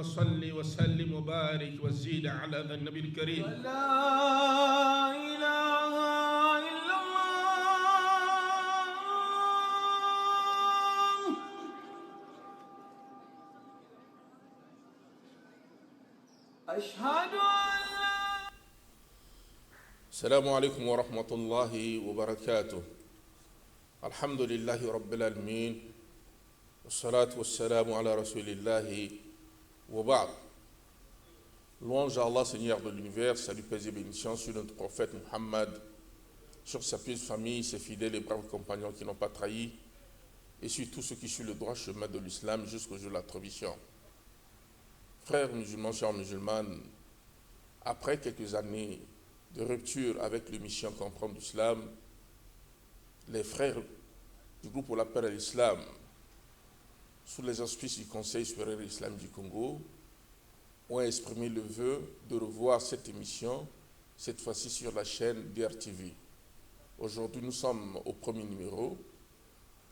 صل وسلم وبارك وزيد على ذا النبي الكريم. لا إله إلا الله. أشهد أن لا. السلام عليكم ورحمة الله وبركاته. الحمد لله رب العالمين والصلاة والسلام على رسول الله وبعد. Louange à Allah, Seigneur de l'univers, salut, paix et bénédiction sur notre prophète Muhammad, sur sa pieuse famille, ses fidèles et braves compagnons qui n'ont pas trahi, et sur tous ceux qui suivent le droit chemin de l'islam jusqu'au jour de la tradition. Frères musulmans, chers musulmanes, après quelques années de rupture avec l'émission Comprendre l'islam, les frères du groupe pour l'appel à l'islam, sous les auspices du Conseil supérieur de l'islam du Congo, ont exprimé le vœu de revoir cette émission, cette fois-ci sur la chaîne DRTV. Aujourd'hui, nous sommes au premier numéro.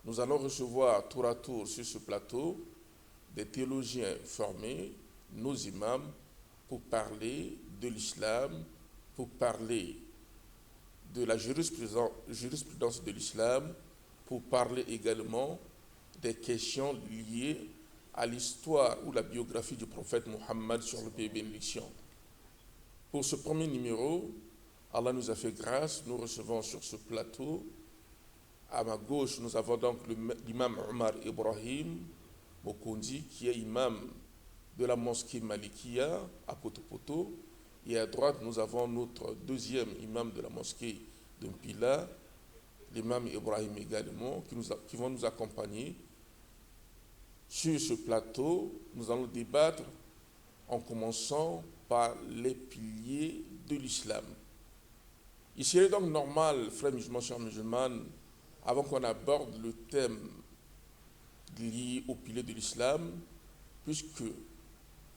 Nous allons recevoir tour à tour sur ce plateau des théologiens formés, nos imams, pour parler de l'islam, pour parler de la jurisprudence de l'islam, pour parler également des questions liées à l'histoire ou la biographie du prophète Muhammad sur le pays bénédiction. Pour ce premier numéro, Allah nous a fait grâce, nous recevons sur ce plateau, à ma gauche, nous avons donc l'imam Omar Ibrahim Mokondi, qui est imam de la mosquée Malikia à Poto-Poto, et à droite, nous avons notre deuxième imam de la mosquée de Mpila, l'imam Ibrahim également, qui vont nous accompagner. Sur ce plateau, nous allons débattre en commençant par les piliers de l'islam. Il serait donc normal, frères musulmans, chers musulmanes, avant qu'on aborde le thème lié aux piliers de l'islam, puisque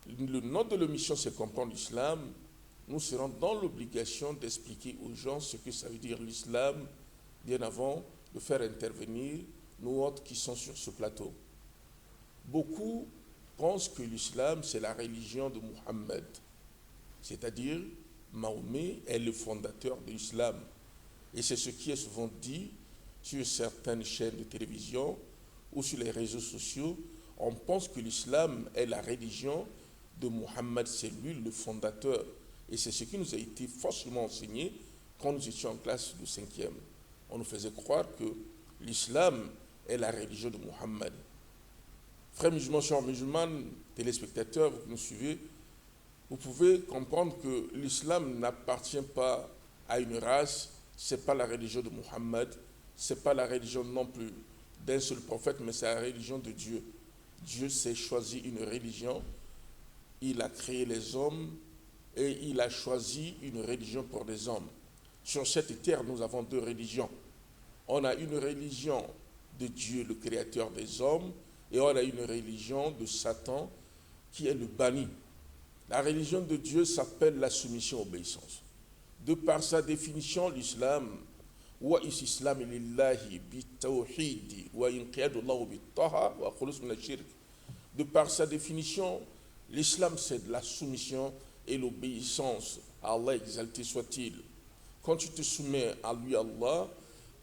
le nom de l'émission c'est Comprendre l'islam, nous serons dans l'obligation d'expliquer aux gens ce que ça veut dire l'islam, bien avant de faire intervenir nos hôtes qui sont sur ce plateau. Beaucoup pensent que l'islam, c'est la religion de Muhammad, c'est-à-dire Mahomet est le fondateur de l'islam. Et c'est ce qui est souvent dit sur certaines chaînes de télévision ou sur les réseaux sociaux. On pense que l'islam est la religion de Muhammad, c'est lui le fondateur. Et c'est ce qui nous a été forcément enseigné quand nous étions en classe de 5e. On nous faisait croire que l'islam est la religion de Muhammad. Frères musulmans, chers musulmans, téléspectateurs, vous qui nous suivez, vous pouvez comprendre que l'islam n'appartient pas à une race, ce n'est pas la religion de Muhammad, ce n'est pas la religion non plus d'un seul prophète, mais c'est la religion de Dieu. Dieu s'est choisi une religion, il a créé les hommes et il a choisi une religion pour les hommes. Sur cette terre, nous avons deux religions. On a une religion de Dieu, le créateur des hommes, et on a une religion de Satan qui est le banni. La religion de Dieu s'appelle la soumission-obéissance. De par sa définition, l'islam, wa is-islam lillahi bi-tawhid wa inqiyadu Allahu bi-taha wa khulus min ash-shirk. De par sa définition, l'islam c'est de la soumission et l'obéissance à Allah, exalté soit-il. Quand tu te soumets à lui, Allah,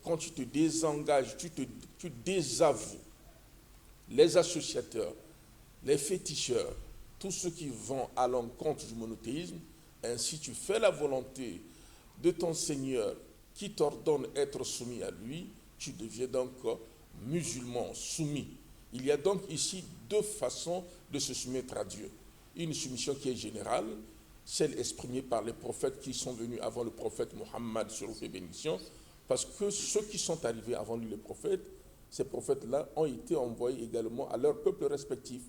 quand tu te désengages, tu désavoues les associateurs, les féticheurs, tous ceux qui vont à l'encontre du monothéisme, ainsi tu fais la volonté de ton Seigneur qui t'ordonne d'être soumis à lui, tu deviens donc musulman, soumis. Il y a donc ici deux façons de se soumettre à Dieu. Une soumission qui est générale, celle exprimée par les prophètes qui sont venus avant le prophète Muhammad sur le bénédiction, parce que ceux qui sont arrivés avant lui, les prophètes, ces prophètes-là ont été envoyés également à leurs peuples respectifs.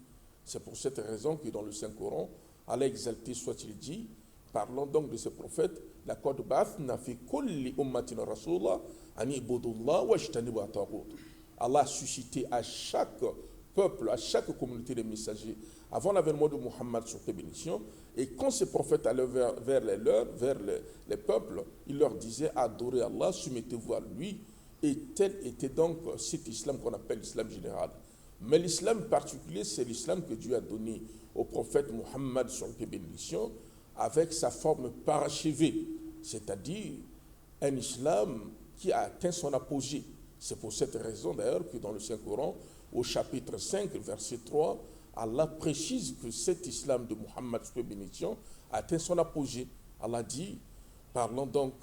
C'est pour cette raison que dans le Saint-Coran, Allah exalté soit-il dit, parlant donc de ces prophètes, laqad ba'athna fi kulli ummatin rasulan an i'budullaha wajtanibu at-taghut. Allah a suscité à chaque peuple, à chaque communauté de messagers, avant l'avènement de Muhammad sur les bénédictions, et quand ces prophètes allaient vers les leurs, vers les peuples, ils leur disaient adorez Allah, soumettez-vous à lui, et tel était donc cet islam qu'on appelle l'islam général. Mais l'islam particulier, c'est l'islam que Dieu a donné au prophète Mohammed sur le bénédiction, avec sa forme parachevée, c'est-à-dire un islam qui a atteint son apogée. C'est pour cette raison d'ailleurs que dans le Saint-Coran, au chapitre 5, verset 3, Allah précise que cet islam de Mohammed sur le bénédiction a atteint son apogée. Allah dit, parlant donc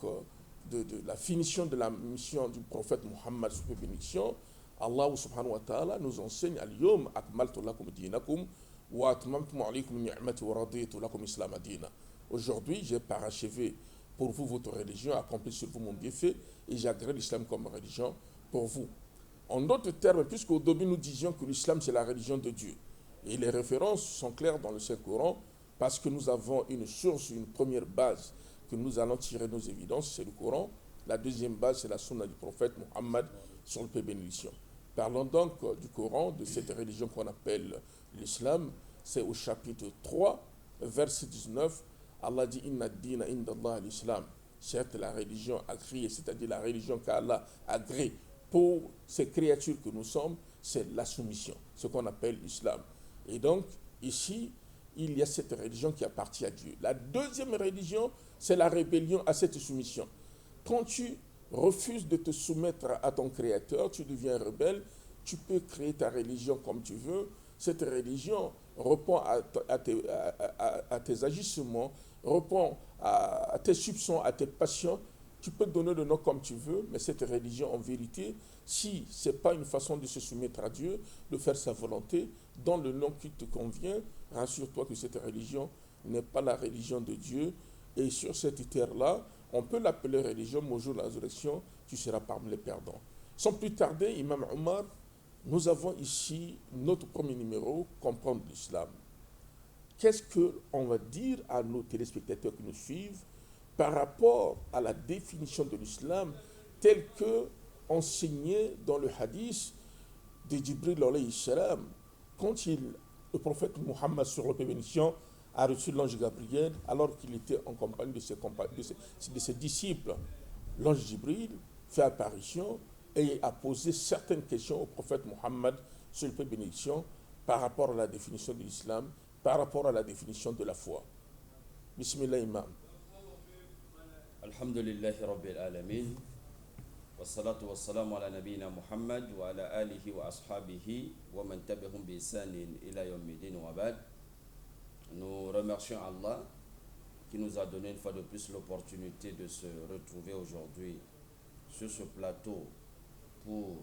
de la finition de la mission du prophète Mohammed sur le bénédiction, Allah subhanahu wa ta'ala nous enseigne Al-Yawm akmaltu lakum dinakum wa atmamtu alaykum ni'mati wa raditu lakum islam adina. Aujourd'hui, j'ai parachevé pour vous votre religion, accompli sur vous mon bienfait et j'ai agréé l'islam comme religion pour vous. En d'autres termes, puisqu'au début nous disions que l'islam c'est la religion de Dieu, et les références sont claires dans le Saint-Coran, parce que nous avons une source, une première base que nous allons tirer nos évidences, c'est le Coran. La deuxième base, c'est la sunna du prophète Mohammed sur le paix bénédiction. Parlons donc du Coran, de cette religion qu'on appelle l'islam. C'est au chapitre 3, verset 19. Allah dit « Inna ad-dina inda Allah l'islam ». Certes, la religion agréée, c'est-à-dire la religion qu'Allah agrée pour ces créatures que nous sommes, c'est la soumission, ce qu'on appelle l'islam. Et donc, ici, il y a cette religion qui appartient à Dieu. La deuxième religion, c'est la rébellion à cette soumission. Quand tu refuses de te soumettre à ton Créateur, tu deviens rebelle, tu peux créer ta religion comme tu veux. Cette religion répond à tes agissements, répond à tes soupçons, à tes passions. Tu peux donner le nom comme tu veux, mais cette religion, en vérité, si ce n'est pas une façon de se soumettre à Dieu, de faire sa volonté, dans le nom qui te convient, rassure-toi que cette religion n'est pas la religion de Dieu. Et sur cette terre-là, on peut l'appeler religion, mais au jour de la résurrection, tu seras parmi les perdants. Sans plus tarder, Imam Omar, nous avons ici notre premier numéro, comprendre l'islam. Qu'est-ce qu'on va dire à nos téléspectateurs qui nous suivent par rapport à la définition de l'islam telle que enseignée dans le hadith de Jibril alayhi salam, quand le prophète Mohammed sur la bénédiction a reçu l'ange Gabriel alors qu'il était en compagnie de ses disciples. L'ange Jibril fait apparition et a posé certaines questions au prophète Mohammed sur la bénédiction par rapport à la définition de l'islam, par rapport à la définition de la foi. Bismillah imam. Alhamdulillahi Rabbil Alamin. Wassalatu wassalamu ala nabiyina Muhammad wa ala alihi wa ashabihi wa man tabi'ahum bi ihsanin ila yawmiddin wa ba'd. Nous remercions Allah qui nous a donné une fois de plus l'opportunité de se retrouver aujourd'hui sur ce plateau pour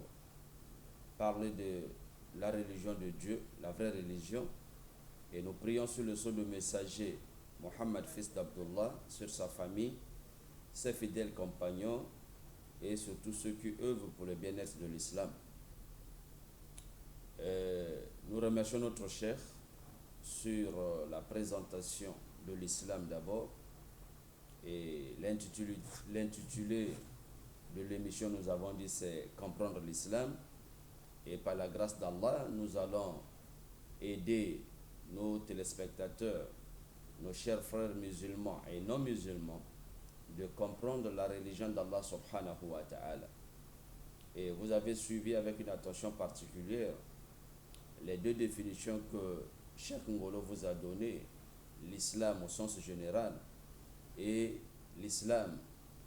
parler de la religion de Dieu, la vraie religion. Et nous prions sur le sceau de messager Mohammed fils d'Abdullah, sur sa famille, ses fidèles compagnons et sur tous ceux qui œuvrent pour le bien-être de l'islam. Nous remercions notre chef sur la présentation de l'islam d'abord, et l'intitulé de l'émission, nous avons dit, c'est comprendre l'islam, et par la grâce d'Allah, nous allons aider nos téléspectateurs, nos chers frères musulmans et non musulmans, de comprendre la religion d'Allah subhanahu wa ta'ala. Et vous avez suivi avec une attention particulière les deux définitions que Cheikh Ngolo vous a données, l'islam au sens général et l'islam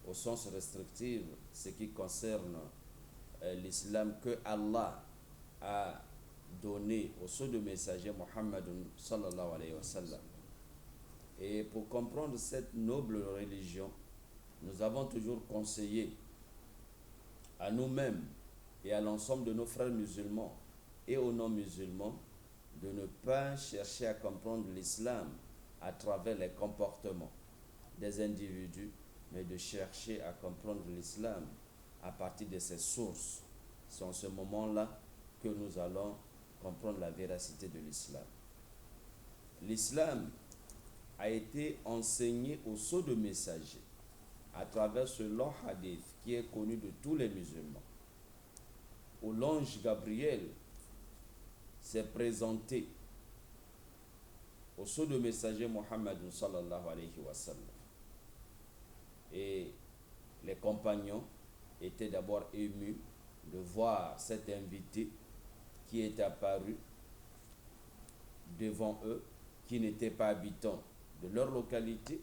au sens restrictif, ce qui concerne l'islam que Allah a donné au sceau de messager Mohammed sallallahu alayhi wa sallam. Et pour comprendre cette noble religion, nous avons toujours conseillé à nous-mêmes et à l'ensemble de nos frères musulmans et aux non-musulmans de ne pas chercher à comprendre l'islam à travers les comportements des individus, mais de chercher à comprendre l'islam à partir de ses sources. C'est en ce moment-là que nous allons comprendre la véracité de l'islam. L'islam a été enseigné au sceau de messager à travers ce long hadith qui est connu de tous les musulmans, où l'ange Gabriel s'est présenté au sceau de messager Mohammed sallallahu alayhi wa sallam. Et les compagnons étaient d'abord émus de voir cet invité qui est apparu devant eux, qui n'étaient pas habitants de leur localité,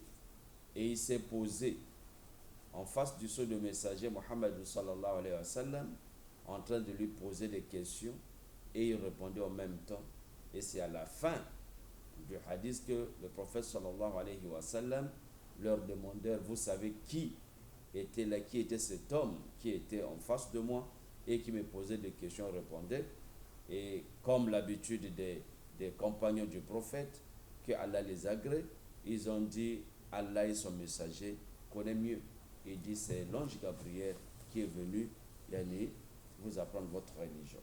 et il s'est posé en face du sceau de messager Mohammed sallallahu alayhi wa sallam, en train de lui poser des questions, et il répondait en même temps. Et c'est à la fin du hadith que le prophète sallallahu alayhi wa sallam leur demandait, vous savez qui était là, qui était cet homme qui était en face de moi et qui me posait des questions, répondait. Et comme l'habitude des compagnons du prophète, que Allah les agrée, ils ont dit, Allah et son messager connaît mieux. Il dit, c'est l'ange Gabriel qui est venu vous apprendre votre religion.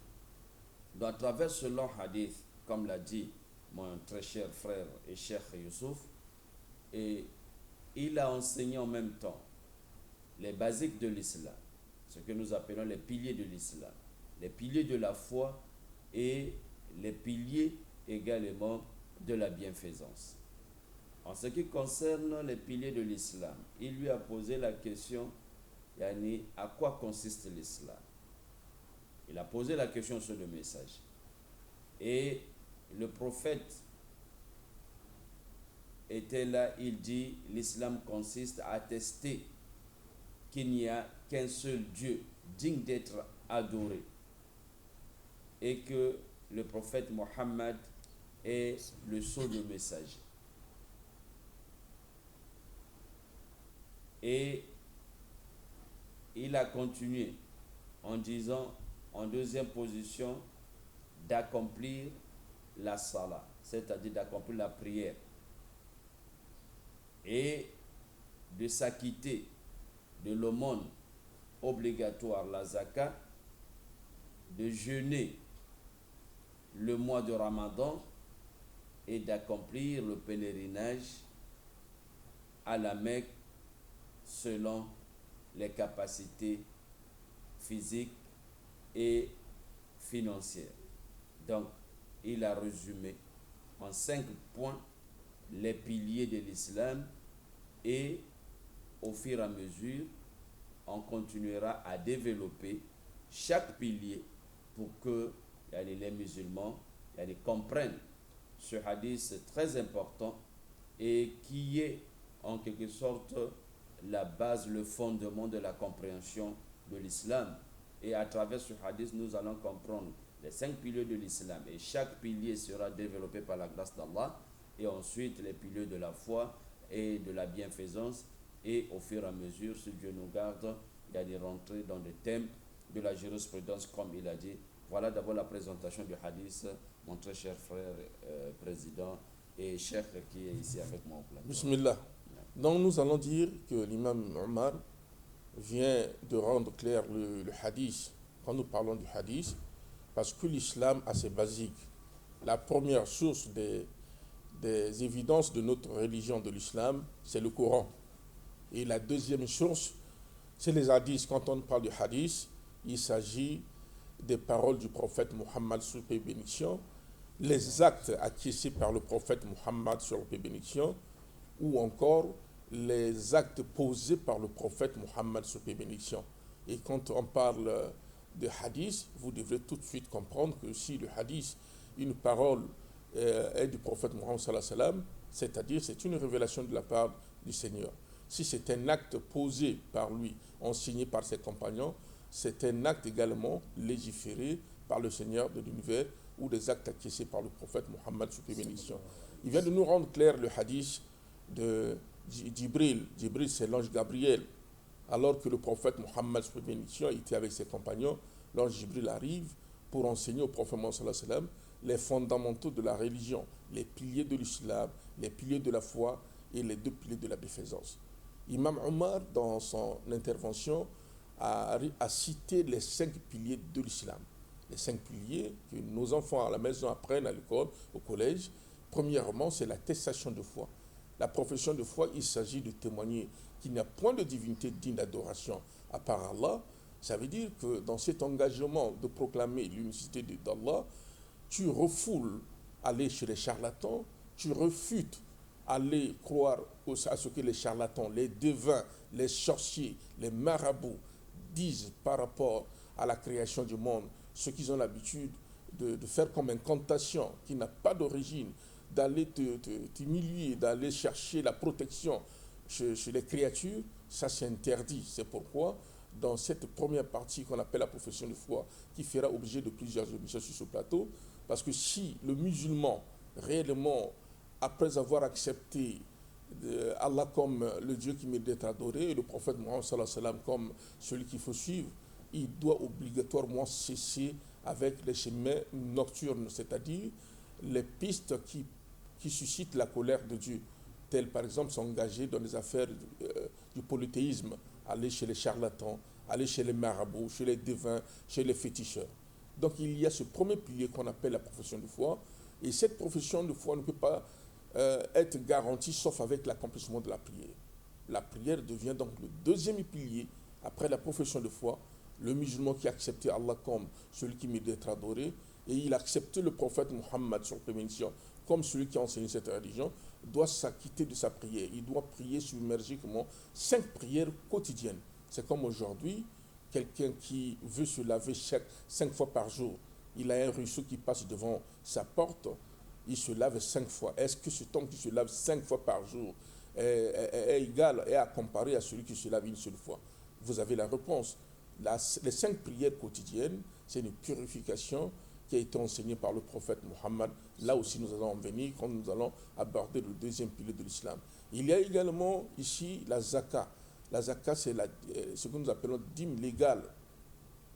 Donc, à travers ce long hadith, comme l'a dit mon très cher frère et Cheikh Youssouf, et il a enseigné en même temps les basiques de l'islam, ce que nous appelons les piliers de l'islam, les piliers de la foi et les piliers également de la bienfaisance. En ce qui concerne les piliers de l'islam, il lui a posé la question, à quoi consiste l'islam? Il a posé la question sur le message. Et le prophète était là, il dit, l'islam consiste à attester qu'il n'y a qu'un seul Dieu digne d'être adoré et que le prophète Mohammed est le sceau de messager. Et il a continué en disant, en deuxième position, d'accomplir la salat, c'est-à-dire d'accomplir la prière, et de s'acquitter de l'aumône obligatoire, la zakat, de jeûner le mois de Ramadan et d'accomplir le pèlerinage à la Mecque selon les capacités physiques et financières. Donc, il a résumé en 5 points les piliers de l'islam et au fur et à mesure, on continuera à développer chaque pilier pour que les musulmans comprennent ce hadith très important et qui est en quelque sorte la base, le fondement de la compréhension de l'islam. Et à travers ce hadith, nous allons comprendre les 5 piliers de l'islam. Et chaque pilier sera développé par la grâce d'Allah. Et ensuite, les piliers de la foi et de la bienfaisance. Et au fur et à mesure, si Dieu nous garde, il y a des rentrées dans des thèmes de la jurisprudence, comme il a dit. Voilà d'abord la présentation du hadith, mon très cher frère président et cheikh qui est ici avec moi au plateau. Bismillah. Donc nous allons dire que l'imam Omar vient de rendre clair le hadith quand nous parlons du hadith, parce que l'islam a ses basiques. La première source des évidences de notre religion de l'islam, c'est le Coran. Et la deuxième source, c'est les hadiths. Quand on parle du hadith, il s'agit des paroles du prophète Muhammad sur paix et bénédiction, les actes acquiescés par le prophète Muhammad sur paix et bénédiction, ou encore les actes posés par le prophète Muhammad sur paix et bénédiction. Et quand on parle de hadith, vous devrez tout de suite comprendre que si le hadith, une parole est du prophète Muhammad sallallahu alayhi wa sallam, c'est-à-dire c'est une révélation de la part du Seigneur. Si c'est un acte posé par lui, enseigné par ses compagnons, c'est un acte également légiféré par le Seigneur de l'univers ou des actes acquiescés par le prophète Muhammad sur paix et bénédiction. Il vient de nous rendre clair le hadith de Jibril. Jibril, c'est l'ange Gabriel. Alors que le prophète Muhammad sur paix et bénédiction était avec ses compagnons, l'ange Jibril arrive pour enseigner au prophète Muhammad sallallahu alayhi wa sallam les fondamentaux de la religion, les piliers de l'islam, les piliers de la foi et les 2 piliers de la bienfaisance. Imam Omar, dans son intervention, a cité les 5 piliers de l'islam. Les 5 piliers que nos enfants à la maison apprennent à l'école, au collège. Premièrement, c'est l'attestation de foi. La profession de foi, il s'agit de témoigner qu'il n'y a point de divinité digne d'adoration à part Allah. Ça veut dire que dans cet engagement de proclamer l'unicité d'Allah, tu refoules aller chez les charlatans, tu refutes aller croire à ce que les charlatans, les devins, les sorciers, les marabouts disent par rapport à la création du monde, ce qu'ils ont l'habitude de faire comme incantation qui n'a pas d'origine, d'aller t'humilier, d'aller chercher la protection chez les créatures, ça c'est interdit. C'est pourquoi, dans cette première partie qu'on appelle la profession de foi, qui fera objet de plusieurs émissions sur ce plateau, parce que si le musulman, réellement, après avoir accepté Allah comme le Dieu qui mérite d'être adoré, et le prophète Mohammed sallallahu alayhi wa sallam comme celui qu'il faut suivre, il doit obligatoirement cesser avec les chemins nocturnes, c'est-à-dire les pistes qui suscitent la colère de Dieu, telles par exemple s'engager dans les affaires du polythéisme, aller chez les charlatans, aller chez les marabouts, chez les devins, chez les féticheurs. Donc il y a ce premier pilier qu'on appelle la profession de foi, et cette profession de foi ne peut pas être garantie sauf avec l'accomplissement de la prière. La prière devient donc le deuxième pilier après la profession de foi. Le musulman qui a accepté Allah comme celui qui mérite d'être adoré, et il a accepté le prophète Muhammad sur prémission comme celui qui a enseigné cette religion, doit s'acquitter de sa prière. Il doit prier submergiquement 5 prières quotidiennes. C'est comme aujourd'hui, quelqu'un qui veut se laver 5 fois par jour, il a un ruisseau qui passe devant sa porte, il se lave 5 fois. Est-ce que ce temps qui se lave 5 fois par jour est égal et à comparer à celui qui se lave une seule fois? Vous avez la réponse. Les 5 prières quotidiennes, c'est une purification qui a été enseignée par le prophète Muhammad. Là aussi, nous allons en venir quand nous allons aborder le deuxième pilier de l'islam. Il y a également ici la zakat. La zakat, c'est ce que nous appelons dîme légale.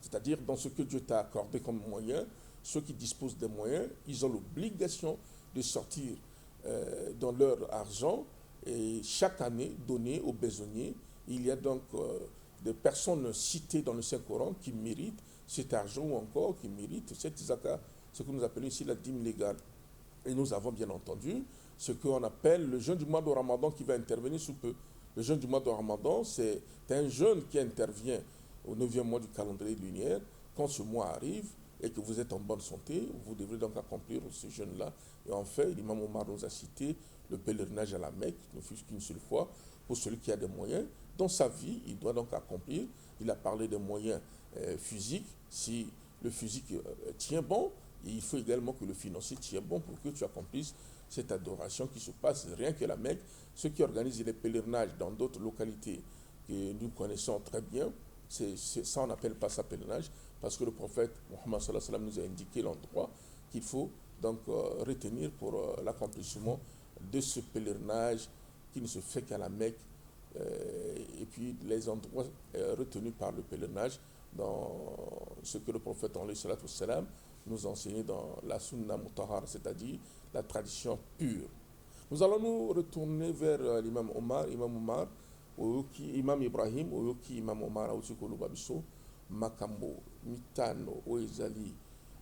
C'est-à-dire, dans ce que Dieu t'a accordé comme moyen, ceux qui disposent des moyens, ils ont l'obligation de sortir dans leur argent et chaque année donner aux besognés. Il y a donc des personnes citées dans le Saint-Coran qui méritent cet argent ou encore qui méritent cette zakat, ce que nous appelons ici la dîme légale. Et nous avons bien entendu ce qu'on appelle le jeûne du mois de Ramadan qui va intervenir sous peu. Le jeûne du mois de Ramadan, c'est un jeûne qui intervient au 9e mois du calendrier lunaire. Quand ce mois arrive et que vous êtes en bonne santé, vous devrez donc accomplir ce jeûne-là. Et en fait, l'imam Omar nous a cité le pèlerinage à la Mecque, ne fût-ce qu'une seule fois, pour celui qui a des moyens. Dans sa vie, il doit donc accomplir. Il a parlé des moyens physiques. Si le physique tient bon, il faut également que le financier tienne bon pour que tu accomplisses cette adoration qui se passe rien que la Mecque. Ceux qui organisent les pèlerinages dans d'autres localités que nous connaissons très bien, ça on n'appelle pas ça pèlerinage, parce que le prophète Mohammed sallallahu alayhi wa sallam nous a indiqué l'endroit qu'il faut donc retenir pour l'accomplissement de ce pèlerinage qui ne se fait qu'à la Mecque, et puis les endroits retenus par le pèlerinage dans ce que le prophète alayhi wa sallam nous a enseigné dans la sunna mutahhar, c'est-à-dire la tradition pure. Nous allons nous retourner vers l'imam Omar, imam Ibrahim, imam Omar, Makambo, Mitano, Oezali,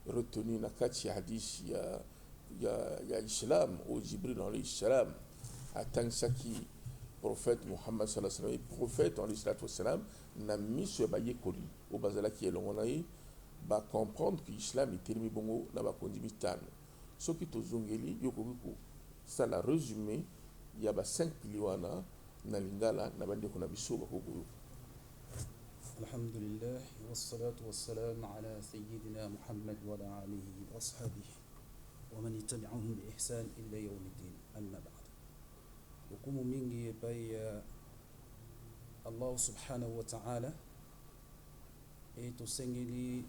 retenu Nakati Hadith, il y a Islam, au Jibril dans l'Islam, à Tansaki, prophète Muhammad sallallahu alayhi wa sallam, prophète en sallam, n'a mis sur Baye Koli, au Bazala qui est l'ongonaï, va comprendre que l'islam est terminé bongo, n'a pas conduit Mitano. Ce qui est zongeli, yokobuku, ça l'a résumé, il y a 5 piliers na lingala, na bande qu'on a biso bakoko. Alhamdulillah, wassalatu wassalamu ala sayyidina Muhammad wa ala alihi wa ashabihi wa man tabi'ahum bi ihsan ila yawmiddin, amma ba'd. Hukumu mingi pai Allah subhanahu wa ta'ala et tusengeli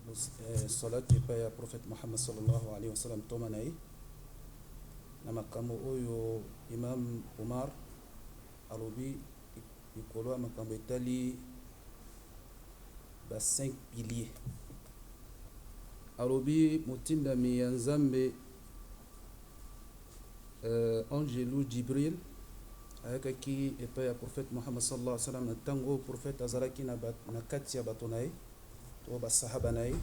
salatu pai prophète Muhammad sallallahu alayhi wa sallam tomanai na makambo oyo imam Omar alobi ikolo makambo etali ba 5 piliers. Alobi motindami ya Nzambe Angelu Jibril ayakaki epai ya prophète Muhammad sallallahu alayhi wa sallam na tango prophète azalaki na kati ya bato na ye to basahaba na ye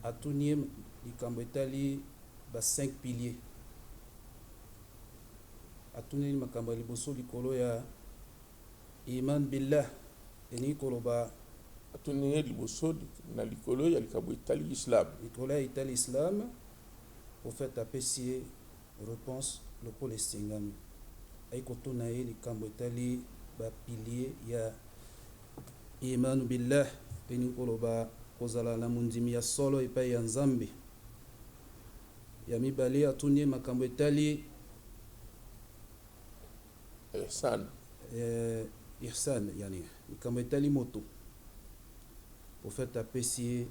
atunie likambo etali ba 5 piliers. Atuni makambo ya liboso likolo ya iman billah eni koloba Atuni liboso na likolo ya likambo etali islam. Likolo ya itali islam, prophète apesi réponse lokolo esengami. Ayikotuna ye likambo etali ba pilier ya iman billah eni koloba kozala na mundimi ya solo epai ya Nzambe ya mibale atunie makambo etali ihsan ihsan, yani makambo etali moto. Prophète apesi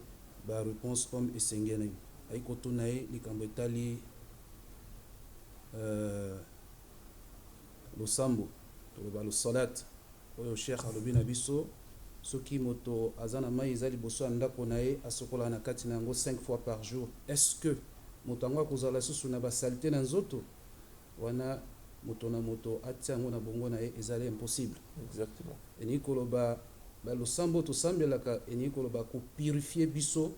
ba réponse homme esengene aikotuna ye likambo etali losambo toloba losalat oyo cheikh alobi na biso soki moto aza na mai eza liboso ya ndako na ye asokola na kati na yango 5 fois par jour. Est-ce que moto yango akozala susu na basalite na nzoto wana moto na moto atia yango na bongo na ye ezali impossible. Exactement. Eni koloba losambo tosambelaka eni koloba kopurifie biso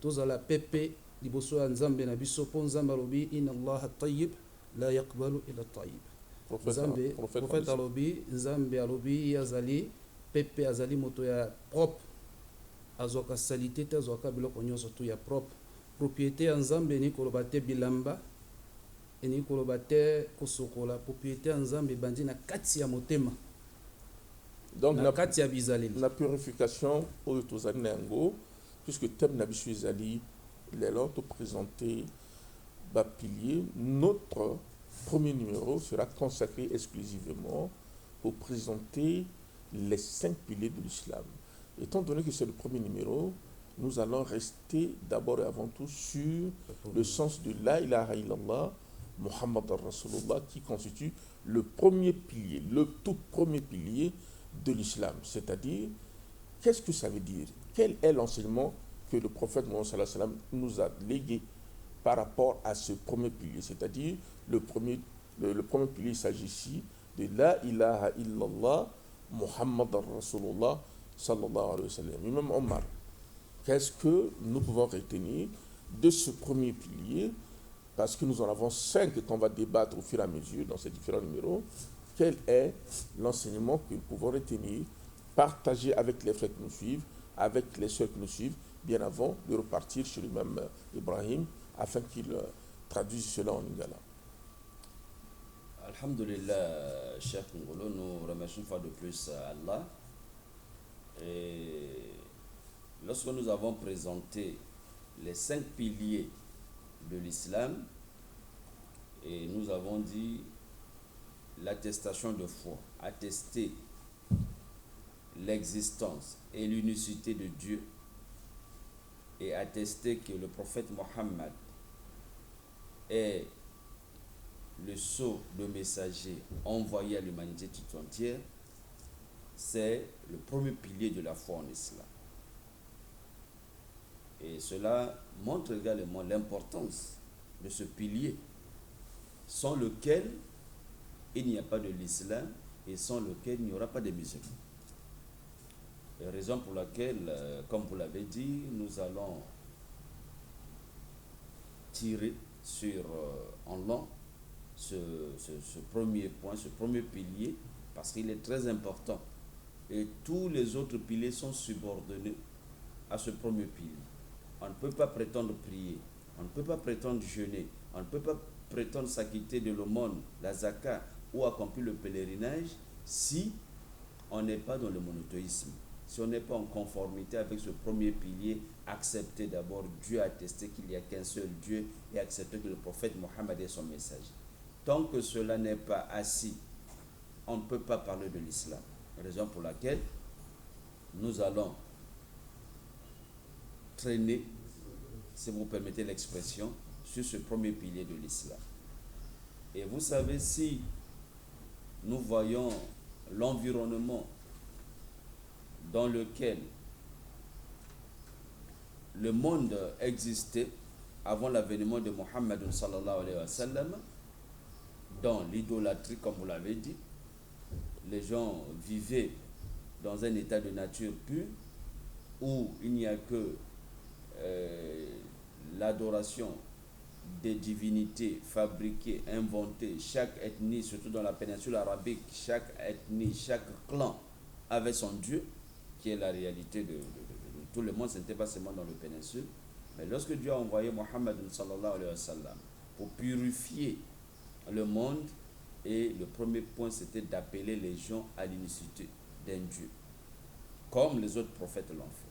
tozala pepe liboso ya nzambe na biso mpo nzambe alobi inna allaha tayyib la yaqbalu ila tayyib. Prophète alobi nzambe alobi azali pepe azali moto ya propre azwaka salite te azwaka biloko nyonso tu ya propre. Propriété ya nzambe eni koloba te bilamba eni koloba te kosokola. Propriété ya nzambe ebandi na kati ya motema. Donc na kati ya bizaleli. La purification oyo tozali na yango puisque thème na biso ezali lelo to présenter ba pilier. Notre premier numéro sera consacré exclusivement pour présenter les 5 piliers de l'islam. Étant donné que c'est le premier numéro, nous allons rester d'abord et avant tout sur le sens de la ilaha illallah Muhammad Rasulullah qui constitue le premier pilier, le tout premier pilier de l'islam. C'est-à-dire, qu'est-ce que ça veut dire? Quel est l'enseignement que le prophète Mohammed sallallahu alayhi wa sallam nous a légué par rapport à ce premier pilier? C'est-à-dire, le premier pilier, il s'agit ici de la ilaha illallah Muhammad Rasulullah sallallahu alayhi wa sallam. Et même Omar, qu'est-ce que nous pouvons retenir de ce premier pilier? Parce que nous en avons 5 qu'on va débattre au fur et à mesure dans ces différents numéros. Quel est l'enseignement que nous pouvons retenir, partager avec les frères qui nous suivent, avec les sœurs qui nous suivent, bien avant de repartir chez l'imam Ibrahim, afin qu'il traduise cela en lingala. Alhamdulillah, cher Congolo, nous remercions une fois de plus Allah. Et lorsque nous avons présenté les 5 piliers de l'islam, et nous avons dit l'attestation de foi, attester l'existence et l'unicité de Dieu et attester que le prophète Mohammed est le sceau de messager envoyé à l'humanité tout entière, c'est le premier pilier de la foi en islam. Et cela montre également l'importance de ce pilier, sans lequel il n'y a pas de l'islam et sans lequel il n'y aura pas de musulmans. Raison pour laquelle, comme vous l'avez dit, nous allons tirer sur en long ce premier point, ce premier pilier, parce qu'il est très important. Et tous les autres piliers sont subordonnés à ce premier pilier. On ne peut pas prétendre prier, on ne peut pas prétendre jeûner, on ne peut pas prétendre s'acquitter de l'aumône, la zakat ou accomplir le pèlerinage si on n'est pas dans le monothéisme, si on n'est pas en conformité avec ce premier pilier, accepter d'abord Dieu, attester qu'il n'y a qu'un seul Dieu et accepter que le prophète Mohammed est son messager. Tant que cela n'est pas assis, on ne peut pas parler de l'islam. Raison pour laquelle nous allons traîner, si vous permettez l'expression, sur ce premier pilier de l'islam. Et vous savez, si nous voyons l'environnement dans lequel le monde existait avant l'avènement de Mohammed sallallahu alayhi wa sallam, dans l'idolâtrie, comme vous l'avez dit, les gens vivaient dans un état de nature pure où il n'y a que l'adoration des divinités fabriquées, inventées. Chaque ethnie, surtout dans la péninsule arabique, chaque ethnie, chaque clan avait son Dieu, qui est la réalité de tout le monde. Ce n'était pas seulement dans le péninsule. Mais lorsque Dieu a envoyé Mohammed sallallahu alayhi wa sallam pour purifier le monde, et le premier point c'était d'appeler les gens à l'unicité d'un Dieu, comme les autres prophètes l'ont fait.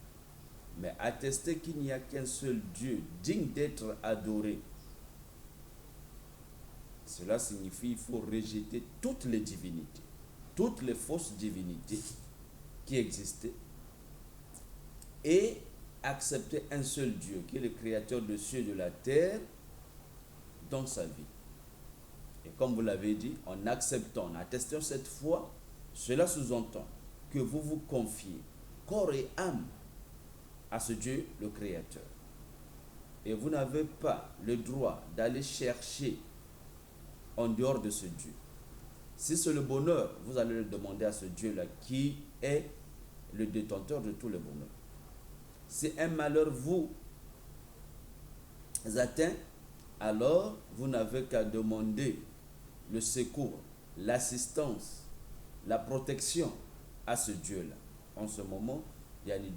Mais attester qu'il n'y a qu'un seul Dieu digne d'être adoré Cela signifie qu'il faut rejeter toutes les divinités, toutes les fausses divinités qui existaient et accepter un seul Dieu qui est le créateur des cieux et de la terre dans sa vie. Et comme vous l'avez dit, en acceptant, en attestant cette foi, cela sous-entend que vous vous confiez corps et âme à ce Dieu, le créateur. Et vous n'avez pas le droit d'aller chercher en dehors de ce Dieu. Si c'est le bonheur, vous allez le demander à ce Dieu-là qui est le détenteur de tout le bonheur. Si un malheur vous atteint, alors vous n'avez qu'à demander le secours, l'assistance, la protection à ce Dieu-là. En ce moment,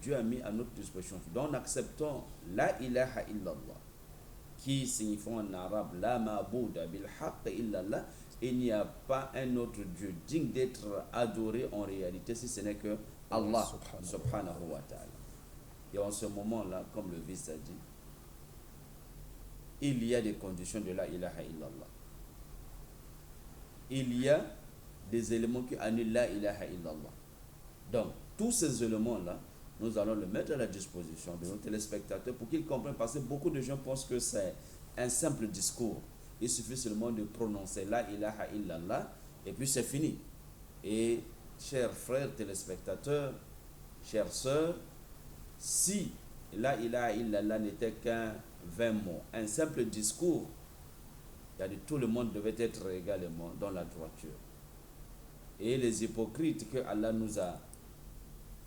Dieu a mis à notre disposition. Donc, en acceptant la ilaha illallah, qui signifie en arabe la ma'bouda bil haqq illallah, il n'y a pas un autre Dieu digne d'être adoré en réalité si ce n'est que Allah subhanahu wa ta'ala. Et en ce moment-là, comme le vice a dit, il y a des conditions de la ilaha illallah. Il y a des éléments qui annulent la ilaha illallah. Donc, tous ces éléments-là, nous allons le mettre à la disposition de nos téléspectateurs pour qu'ils comprennent, parce que beaucoup de gens pensent que c'est un simple discours. Il suffit seulement de prononcer la ilaha illallah et puis c'est fini. Et chers frères téléspectateurs, chères sœurs, si la ilaha illallah n'était qu'un 20 mots, un simple discours, tout le monde devait être également dans la droiture. Et les hypocrites que Allah nous a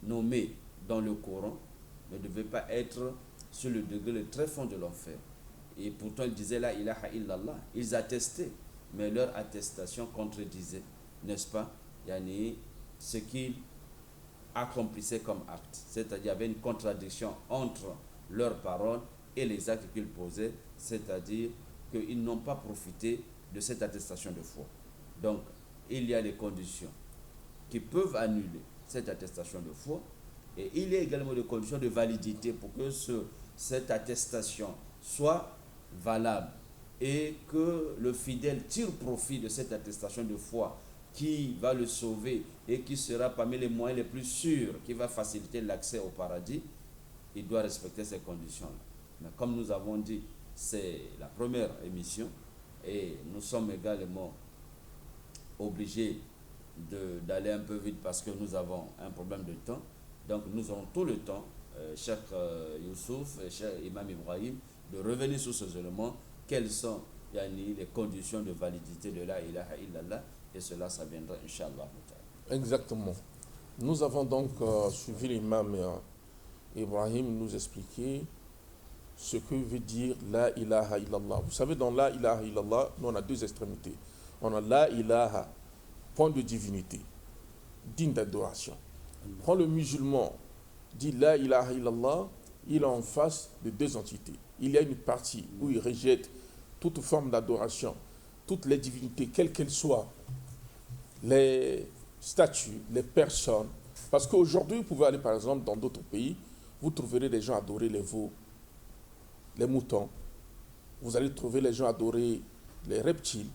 nommés dans le Coran ne devaient pas être sur le degré le très fond de l'enfer. Et pourtant ils disaient la ilaha illallah, ils attestaient, mais leur attestation contredisait, n'est-ce pas, ce qu'ils accomplissaient comme acte. C'est-à-dire qu'il y avait une contradiction entre leurs paroles et les actes qu'ils posaient, c'est-à-dire qu'ils n'ont pas profité de cette attestation de foi. Donc, il y a des conditions qui peuvent annuler cette attestation de foi, et il y a également des conditions de validité pour que cette attestation soit valable et que le fidèle tire profit de cette attestation de foi qui va le sauver et qui sera parmi les moyens les plus sûrs, qui va faciliter l'accès au paradis. Il doit respecter ces conditions-là. Mais comme nous avons dit, c'est la première émission et nous sommes également obligés d'aller un peu vite parce que nous avons un problème de temps. Donc nous aurons tout le temps, Cheikh Youssouf et Cheikh Imam Ibrahim, de revenir sur ces éléments, quelles sont les conditions de validité de la ilaha illallah, et cela, ça viendra, Inch'Allah. Exactement. Nous avons donc suivi l'imam Ibrahim nous expliquer ce que veut dire la ilaha illallah. Vous savez, dans la ilaha illallah, nous on a deux extrémités. On a la ilaha, point de divinité, digne d'adoration. Quand le musulman dit la ilaha illallah, il est en face de deux entités. Il y a une partie où il rejette toute forme d'adoration, toutes les divinités, quelles qu'elles soient, les statues, les personnes. Parce qu'aujourd'hui, vous pouvez aller par exemple dans d'autres pays, vous trouverez des gens adorer les veaux, les moutons. Vous allez trouver les gens adorer les reptiles.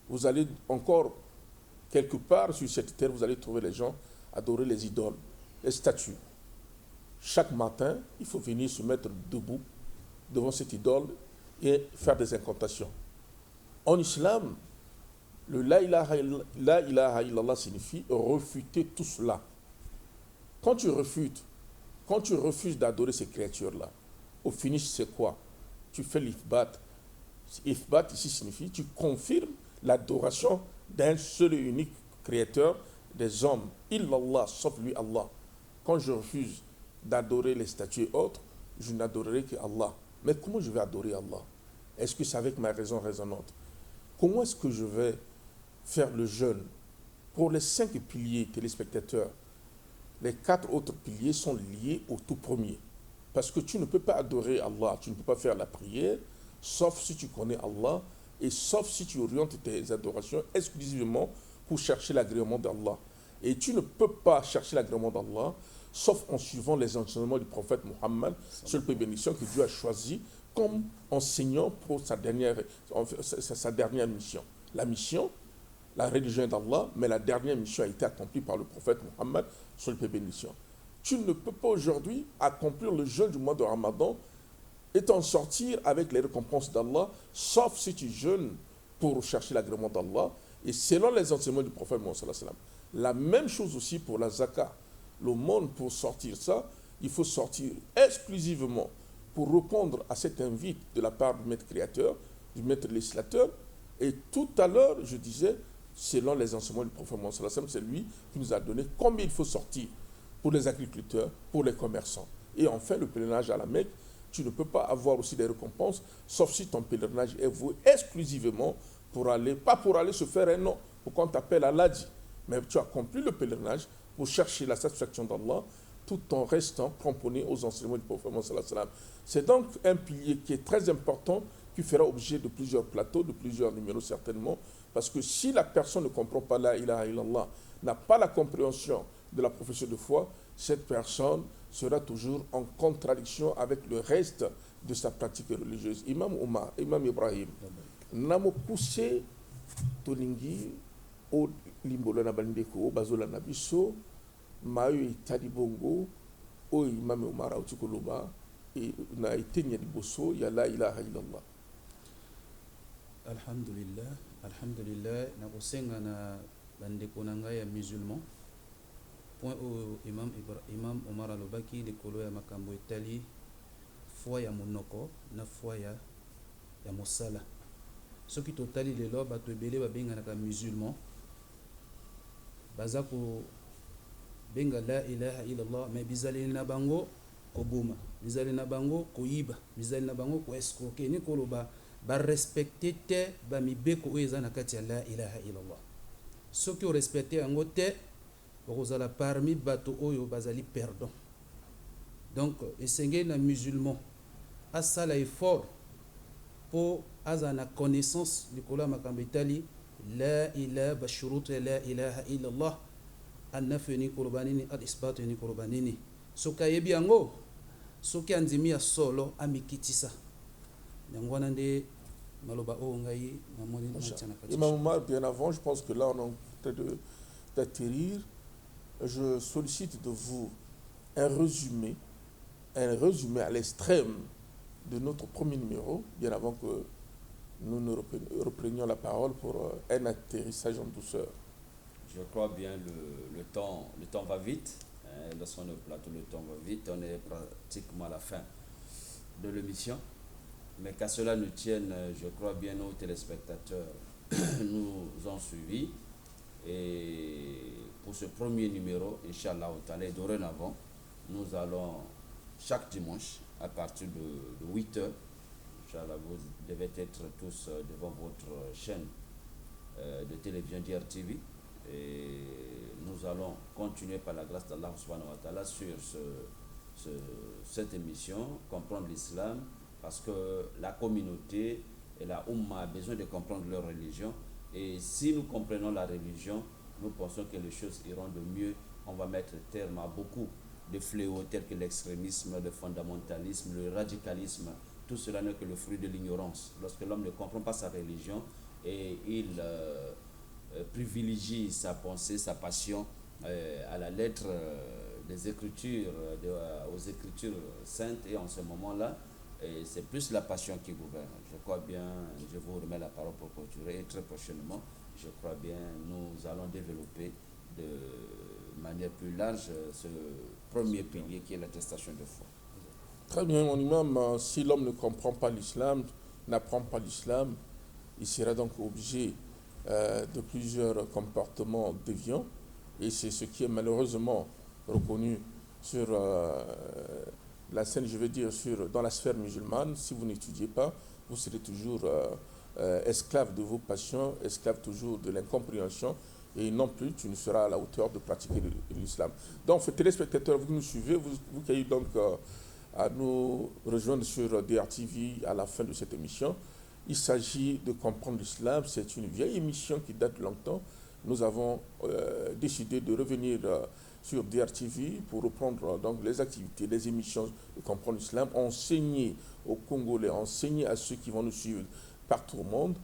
Vous allez encore, quelque part sur cette terre, vous allez trouver les gens adorer les idoles, les statues. Chaque matin, il faut venir se mettre debout devant cette idole et faire des incantations. En islam, le la ilaha illallah signifie refuter tout cela. Quand tu refuses d'adorer ces créatures-là, au finish, c'est quoi? Tu fais l'ithbat. L'ithbat ici signifie tu confirmes l'adoration d'un seul et unique créateur des hommes. Illallah, sauf lui Allah. Quand je refuse d'adorer les statues et autres, je n'adorerai que Allah. Mais comment je vais adorer Allah? Est-ce que c'est avec ma raison raisonnante? Comment est-ce que je vais faire le jeûne? Pour les 5 piliers téléspectateurs, les 4 autres piliers sont liés au tout premier. Parce que tu ne peux pas adorer Allah, tu ne peux pas faire la prière, sauf si tu connais Allah, et sauf si tu orientes tes adorations exclusivement pour chercher l'agrément d'Allah. Et tu ne peux pas chercher l'agrément d'Allah, sauf en suivant les enseignements du prophète Mohammed, seul peu bénédiction que Dieu a choisi comme enseignant pour sa dernière mission. La mission, la religion d'Allah, mais la dernière mission a été accomplie par le prophète Mohammed sur le paix bénédiction. Tu ne peux pas aujourd'hui accomplir le jeûne du mois de Ramadan et t'en sortir avec les récompenses d'Allah, sauf si tu jeûnes pour chercher l'agrément d'Allah. Et selon les enseignements du prophète Mohammed sallallahu alayhi wa sallam, la même chose aussi pour la zakat. Le monde, pour sortir ça, il faut sortir exclusivement pour répondre à cet invite de la part du maître créateur, du maître législateur. Et tout à l'heure, je disais, selon les enseignements du prophète Mohammed sallallahu alayhi wa sallam, c'est lui qui nous a donné combien il faut sortir pour les agriculteurs, pour les commerçants. Et enfin, le pèlerinage à la Mecque, tu ne peux pas avoir aussi des récompenses, sauf si ton pèlerinage est voué exclusivement pour aller, pas pour aller se faire un nom, pour qu'on t'appelle Aladi, mais tu accomplis le pèlerinage pour chercher la satisfaction d'Allah, tout en restant cramponné aux enseignements du prophète Mohammed sallallahu alayhi wa sallam. C'est donc un pilier qui est très important, qui fera objet de plusieurs plateaux, de plusieurs numéros certainement, parce que si la personne ne comprend pas la ilaha illallah, n'a pas la compréhension de la profession de foi, cette personne sera toujours en contradiction avec le reste de sa pratique religieuse. Imam Omar, Imam Ibrahim, namo poussé tolingi o limbolo na bandeko o bazola na biso mayo itali bongo o Imam Omar autikoloba et na itenya liboso ya la ilaha illallah. Alhamdulillah, na kosenga na bandeko na ngai ya musulman. Point au imam Omar alobaki likolo ya makambo etali foi ya monoko na foi ya mosala. Soki totali lelo bato ebele babenganaka musulman baza ko benga la ilaha illallah, mais bizaleli na bango koboma, bizaleli na bango koyiba, bizaleli na bango ko escroquer ni koloba ba respecter te ba mibeko oyo eza na kati ya la ilaha illallah. Soki o respecter yango te bakozala parmi bato oyo bazali perdant. Donc esengeli na musulman asala effort pour aza na connaissance likolo ya makambo etali la ilaha bashurut la ilaha illallah, annafi ni koloba nini, al-isbat ni koloba nini. Soki ayebi yango, soki andimi ya solo amikitisa yango wana nde maloba oyo ngai namoni natiana kati. Imam Omar, bien avant, je pense que là on est en train d'atterrir. Je sollicite de vous un résumé à l'extrême de notre premier numéro, bien avant que nous ne reprenions la parole pour un atterrissage en douceur. Je crois bien le temps va vite. Lorsqu'on est au plateau, le temps va vite. On est pratiquement à la fin de l'émission. Mais qu'à cela nous tienne, je crois bien nos téléspectateurs nous ont suivis. Et pour ce premier numéro, Inch'Allah, dorénavant, nous allons chaque dimanche à partir de 8h. Inch'Allah, vous devez être tous devant votre chaîne de télévision DRTV. Et nous allons continuer par la grâce d'Allah subhanahu wa ta'ala sur cette émission, comprendre l'islam, parce que la communauté et la Ummah a besoin de comprendre leur religion. Et si nous comprenons la religion, nous pensons que les choses iront de mieux. On va mettre terme à beaucoup de fléaux tels que l'extrémisme, le fondamentalisme, le radicalisme. Tout cela n'est que le fruit de l'ignorance. Lorsque l'homme ne comprend pas sa religion et il privilégie sa pensée, sa passion à la lettre des Écritures, aux Écritures saintes, et en ce moment-là, c'est plus la passion qui gouverne. Je crois bien, je vous remets la parole pour clôturer, et très prochainement, je crois bien, nous allons développer de manière plus large ce premier pilier qui est l'attestation de foi. Très bien, mon imam, si l'homme ne comprend pas l'islam, n'apprend pas l'islam, il sera donc obligé de plusieurs comportements déviants, et c'est ce qui est malheureusement reconnu sur la scène, je veux dire, dans la sphère musulmane. Si vous n'étudiez pas, vous serez toujours esclave de vos passions, esclave toujours de l'incompréhension, et non plus tu ne seras à la hauteur de pratiquer l'islam. Donc, téléspectateurs, vous nous suivez, vous qui avez donc à nous rejoindre sur DRTV à la fin de cette émission. Il s'agit de comprendre l'islam. C'est une vieille émission qui date de longtemps. Nous avons décidé de revenir sur DRTV pour reprendre donc les activités, les émissions de Comprendre l'Islam, enseigner aux Congolais, enseigner à ceux qui vont nous suivre partout au monde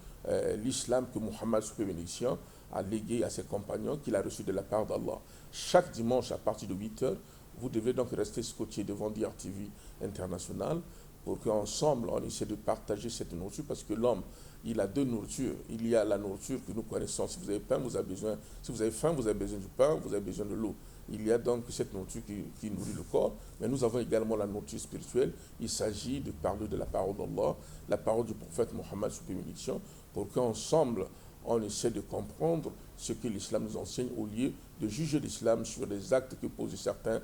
l'islam que Mohammed, sous bénédiction, a légué à ses compagnons, qu'il a reçu de la part d'Allah. Chaque dimanche à partir de 8h, vous devez donc rester scotché devant DRTV International pour qu'ensemble on essaie de partager cette nourriture, parce que l'homme, il a deux nourritures. Il y a la nourriture que nous connaissons. Si vous avez faim, vous avez besoin, si vous avez faim, vous avez besoin du pain, vous avez besoin de l'eau. Il y a donc cette nourriture qui nourrit le corps, mais nous avons également la nourriture spirituelle. Il s'agit de parler de la parole d'Allah, la parole du prophète Mohammed, sous bénédiction, pour qu'ensemble on essaie de comprendre ce que l'islam nous enseigne, au lieu de juger l'islam sur les actes que posent certains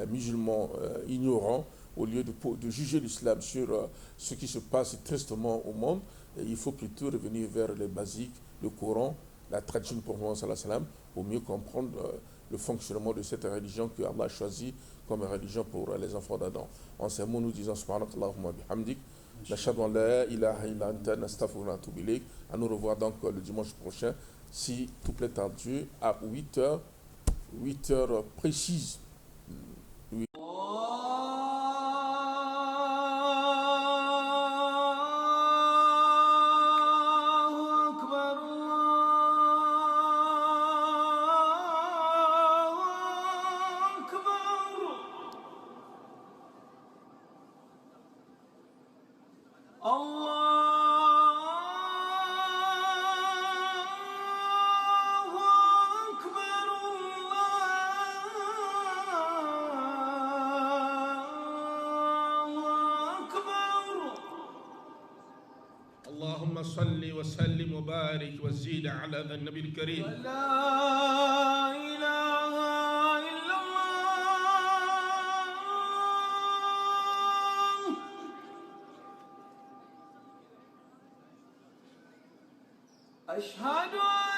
musulmans ignorants, au lieu de juger l'islam sur ce qui se passe tristement au monde. Et il faut plutôt revenir vers les basiques, le Coran, la tradition du prophète sallallahu alayhi wa sallam, pour mieux comprendre le fonctionnement de cette religion que Allah a choisie comme religion pour les enfants d'Adam. En ces mots, nous disons subhanakallahumma bihamdik, nashhadu an la ilaha illa anta, nastaghfiruka wa natubu ilayk. À nous revoir donc le dimanche prochain, si tout plaît à Dieu, à 8 heures précises. اللهم صل وسلم وبارك وزيد على ذا النبي الكريم. لا إله إلا الله. أشهد أن